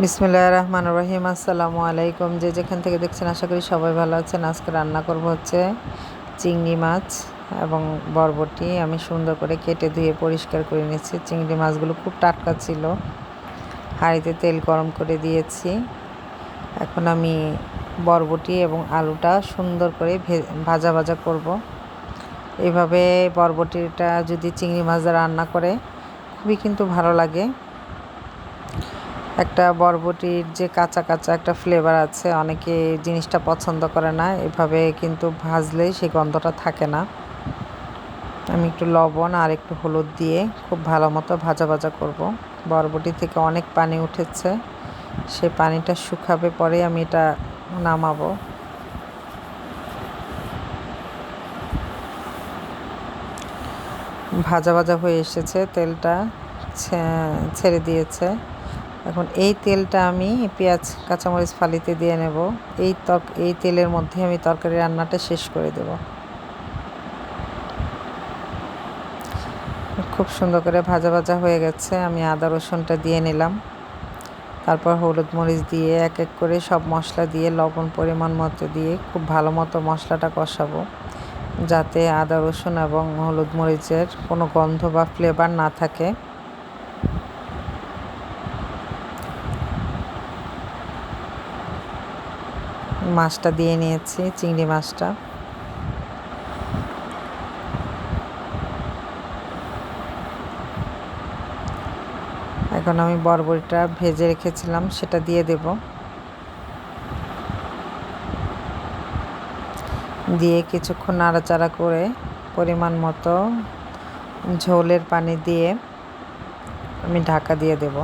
বিসমিল্লাহির রহমানির রহিম। আসসালামু আলাইকুম। যে যেখান থেকে দেখছেন আশা করি সবাই ভালো আছেন। আজকে রান্না করব হচ্ছে চিংড়ি মাছ এবং বরবটি। আমি সুন্দর করে কেটে ধুয়ে পরিষ্কার করে নিয়েছি। চিংড়ি মাছগুলো খুব টাটকা ছিল। হাঁড়িতে তেল গরম করে দিয়েছি। এখন আমি বরবটি এবং আলুটা সুন্দর করে ভাজা ভাজা করব। এইভাবে বরবটিটা যদি চিংড়ি মাছ দিয়ে রান্না করে খুবই কিন্তু ভালো লাগে। একটা বরবটির যে কাঁচা কাঁচা একটা ফ্লেভার আছে, অনেকে জিনিসটা পছন্দ করে না। এভাবে কিন্তু ভাজলে সেই গন্ধটা থাকে না। আমি একটু লবণ আর একটু হলুদ দিয়ে খুব ভালো মতো ভাজা ভাজা করব। বরবটি থেকে অনেক পানি উঠেছে, সেই পানিটা শুকাবে, পরে আমি এটা নামাবো। ভাজা ভাজা হয়ে এসেছে, তেলটা ছেড়ে দিয়েছে। এখন এই তেলটা আমি পেঁয়াজ কাঁচামরিচ ফালিতে দিয়ে নেব। এই তেলের মধ্যে আমি তরকারি রান্নাটা শেষ করে দেব। খুব সুন্দর করে ভাজা ভাজা হয়ে গেছে। আমি আদা রসুনটা দিয়ে নিলাম। তারপর হলুদ মরিচ দিয়ে এক এক করে সব মশলা দিয়ে লবণ পরিমাণ মতো দিয়ে খুব ভালো মতো মশলাটা কষাবো, যাতে আদা রসুন এবং হলুদ মরিচের কোনো গন্ধ বা ফ্লেভার না থাকে। মাছটা দিয়ে নিয়েছি, চিংড়ি মাছটা। এখন আমি বরবটিটা ভেজে রেখেছিলাম সেটা দিয়ে দেব। দিয়ে কিছুক্ষণ নাড়াচাড়া করে পরিমাণ মতো ঝোলের পানি দিয়ে আমি ঢাকা দিয়ে দেব,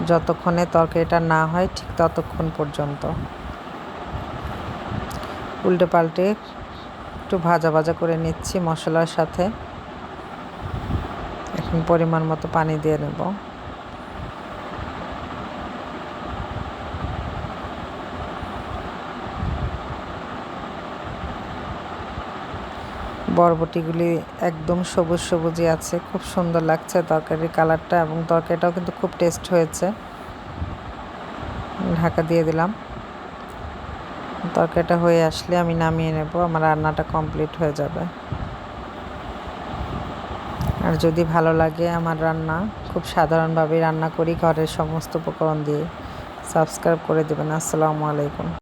যতক্ষণে তরকারিটা না হয় ঠিক ততক্ষণ পর্যন্ত। উল্টে পাল্টে একটু ভাজা ভাজা করে নিচ্ছি মশলার সাথে। এখন পরিমাণ মতো পানি দিয়ে নেব। বরবটিগুলি একদম সবুজ সবুজই আছে, খুব সুন্দর লাগছে তরকারির কালারটা, এবং তরকারিটাও কিন্তু খুব টেস্ট হয়েছে। ঢাকা দিয়ে দিলাম। তরকারিটা হয়ে আসলে আমি নামিয়ে নেব, আমার রান্নাটা কমপ্লিট হয়ে যাবে। আর যদি ভালো লাগে আমার রান্না, খুব সাধারণভাবে রান্না করি ঘরের সমস্ত উপকরণ দিয়ে, সাবস্ক্রাইব করে দেবেন। আসসালামু আলাইকুম।